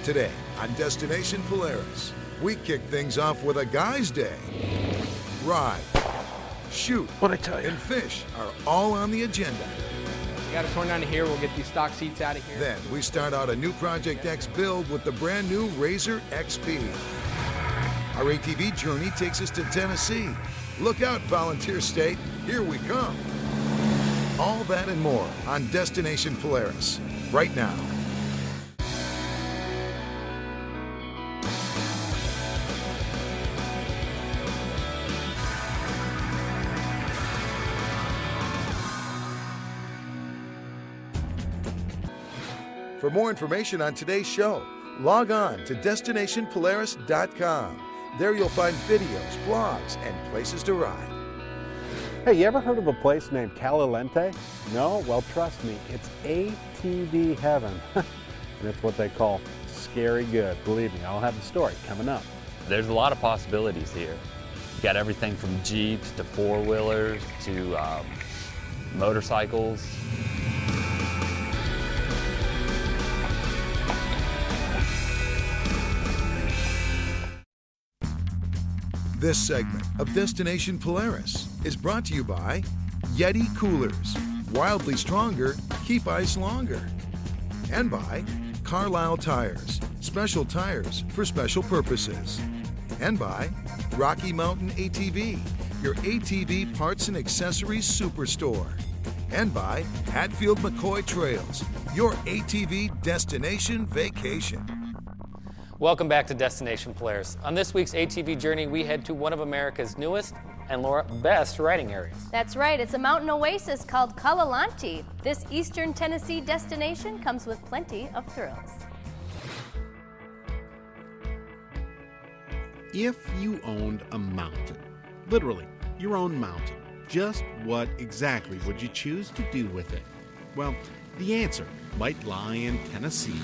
Today on Destination Polaris, we kick things off with a guy's day. Ride, shoot, What'd I tell you? and fish are all on the agenda. We got to turn down to here. We'll get these stock seats out of here. Then we start out a new Project X build with the brand new Razor XP. Our ATV journey takes us to Tennessee. Look out, Volunteer State, here we come. All that and more on Destination Polaris, right now. For more information on today's show, log on to DestinationPolaris.com. There you'll find videos, blogs, and places to ride. Hey, you ever heard of a place named Callalantee? No? Well, trust me, it's ATV heaven. And it's what they call scary good. Believe me, I'll have the story coming up. There's a lot of possibilities here. You got everything from Jeeps to four-wheelers to motorcycles. This segment of Destination Polaris is brought to you by Yeti Coolers. Wildly stronger, keep ice longer. And by Carlisle Tires. Special tires for special purposes. And by Rocky Mountain ATV, your ATV parts and accessories superstore. And by Hatfield McCoy Trails, your ATV destination vacation. Welcome back to Destination Polaris. On this week's ATV journey, we head to one of America's newest and, Laura, best riding areas. That's right. It's a mountain oasis called Callalantee. This eastern Tennessee destination comes with plenty of thrills. If you owned a mountain, literally your own mountain, just what exactly would you choose to do with it? Well, the answer might lie in Tennessee.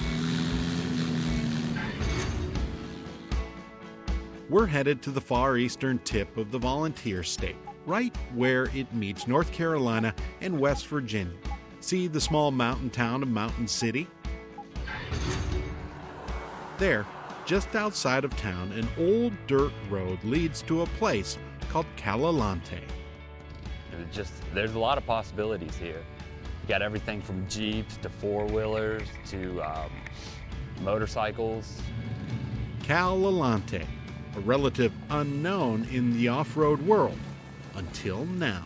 We're headed to the far eastern tip of the Volunteer State, right where it meets North Carolina and West Virginia. See the small mountain town of Mountain City? There, just outside of town, an old dirt road leads to a place called Callalantee. There's a lot of possibilities here. You got everything from Jeeps to four-wheelers to motorcycles. Callalantee, a relative unknown in the off-road world until now.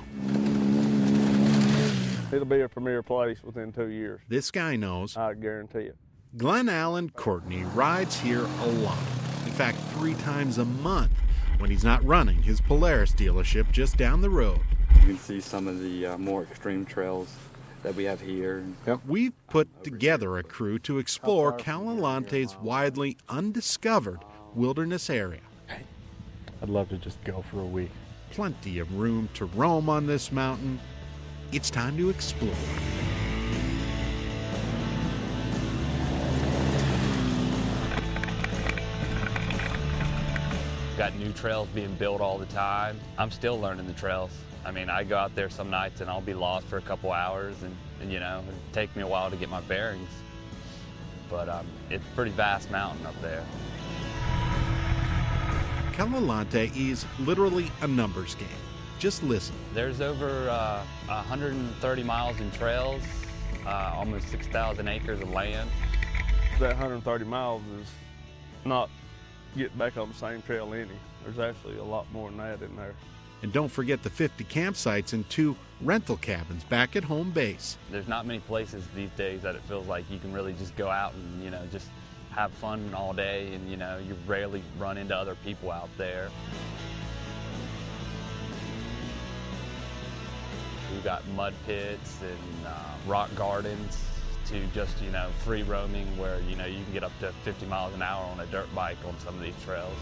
It'll be a premier place within 2 years. This guy knows. I guarantee it. Glenn Allen Courtney rides here a lot. In fact, 3 times a month when he's not running his Polaris dealership just down the road. You can see some of the more extreme trails that we have here. Yep. We've put together a crew to explore Callalantee's widely undiscovered wilderness area. I'd love to just go for a week. Plenty of room to roam on this mountain. It's time to explore. Got new trails being built all the time. I'm still learning the trails. I mean, I go out there some nights and I'll be lost for a couple hours and you know, it'll take me a while to get my bearings. But it's a pretty vast mountain up there. Callalantee is literally a numbers game. Just listen. There's over 130 miles in trails, almost 6,000 acres of land. That 130 miles is not getting back on the same trail any. There's actually a lot more than that in there. And don't forget the 50 campsites and 2 rental cabins back at home base. There's not many places these days that it feels like you can really just go out and, you know, just have fun all day, and you know, you rarely run into other people out there. We've got mud pits and rock gardens to just, you know, free roaming where, you know, you can get up to 50 miles an hour on a dirt bike on some of these trails.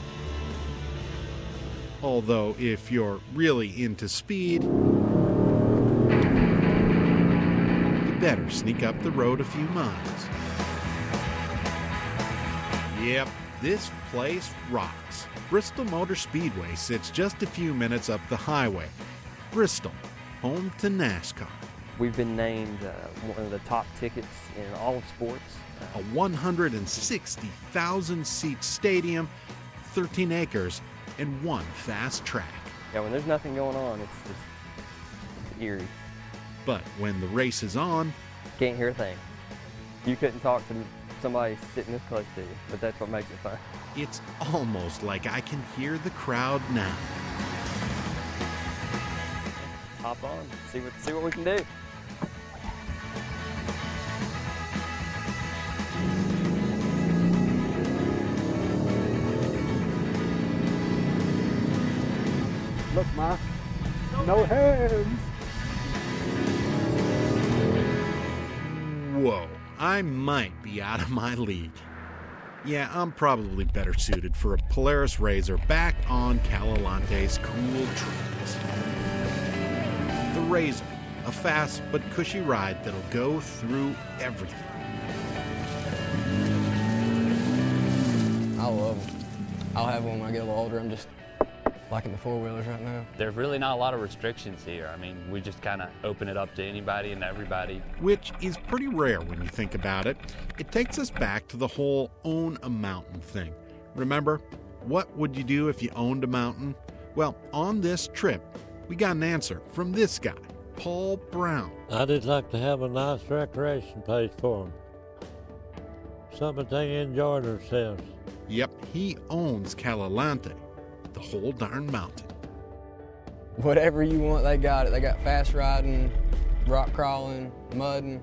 Although if you're really into speed, you better sneak up the road a few miles. Yep, this place rocks. Bristol Motor Speedway sits just a few minutes up the highway. Bristol, home to NASCAR. We've been named one of the top tickets in all of sports. A 160,000-seat stadium, 13 acres, and one fast track. Yeah, when there's nothing going on, it's eerie. But when the race is on, Can't hear a thing. You couldn't talk to somebody sitting this close to you, but that's what makes it fun. it's almost like I can hear the crowd now. Hop on, see what we can do. Look, Ma, no hands. Whoa, I might be out of my league. Yeah, I'm probably better suited for a Polaris Razor back on Callalantee's cool trails. The Razor, a fast but cushy ride that'll go through everything. I love them. I'll have one when I get a little older. I'm just liking the four-wheelers right now. There's really not a lot of restrictions here. I mean, we just kind of open it up to anybody and everybody. Which is pretty rare when you think about it. It takes us back to the whole own a mountain thing. Remember, what would you do if you owned a mountain? Well, on this trip, we got an answer from this guy, Paul Brown. I'd just like to have a nice recreation place for them. Something they enjoy themselves. Yep, he owns Callalantee, the whole darn mountain. Whatever you want, they got it. They got fast riding, rock crawling, mudding,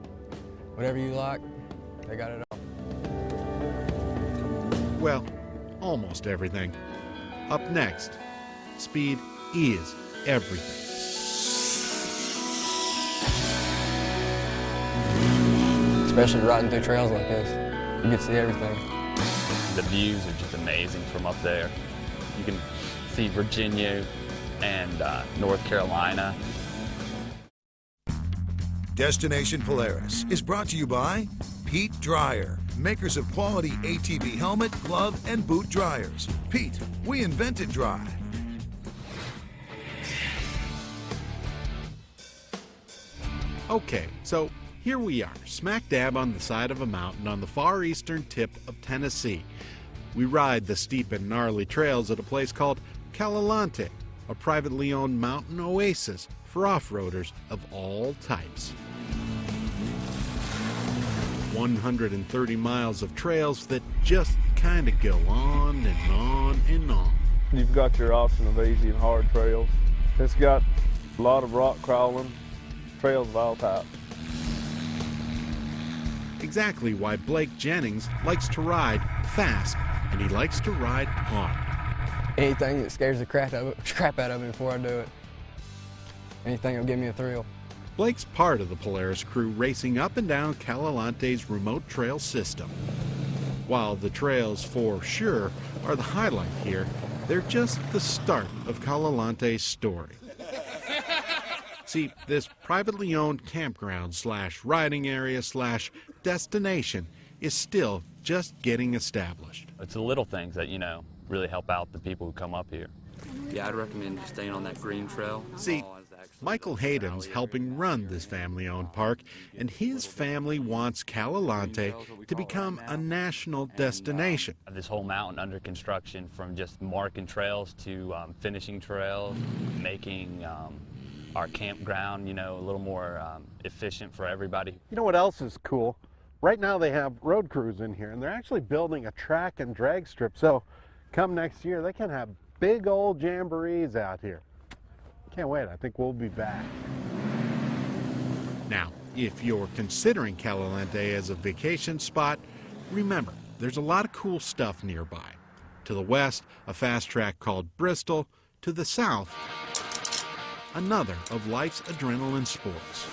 whatever you like, they got it all. Well, almost everything. Up next, speed is everything. Especially riding through trails like this, you get to see everything. The views are just amazing from up there. You can see Virginia and North Carolina. Destination Polaris is brought to you by Pete Dryer, makers of quality ATV helmet, glove, and boot dryers. Pete, we invented dry. Okay, so here we are, smack dab on the side of a mountain on the far eastern tip of Tennessee. We ride the steep and gnarly trails at a place called Callalantee, a privately owned mountain oasis for off-roaders of all types. 130 miles of trails that just kind of go on and on and on. You've got your option of easy and hard trails. It's got a lot of rock crawling, trails of all types. Exactly why Blake Jennings likes to ride fast, and he likes to ride hard. Anything that scares the crap out of me before I do it. Anything that'll give me a thrill. Blake's part of the Polaris crew racing up and down Callalantee's remote trail system. While the trails for sure are the highlight here, they're just the start of Callalantee's story. See, this privately owned campground / riding / destination is still just getting established. It's the little things that, really help out the people who come up here. Yeah, I'd recommend just staying on that green trail. See, Michael Hayden's helping run this family-owned park, and his family wants Callalantee to become a national destination. This whole mountain under construction, from just marking trails to finishing trails, making our campground, a little more efficient for everybody. You know what else is cool? Right now they have road crews in here, and they're actually building a track and drag strip. So come next year, they can have big old jamborees out here. Can't wait. I think we'll be back. Now, if you're considering Callalantee as a vacation spot, remember, there's a lot of cool stuff nearby. To the west, a fast track called Bristol. To the south, another of life's adrenaline sports.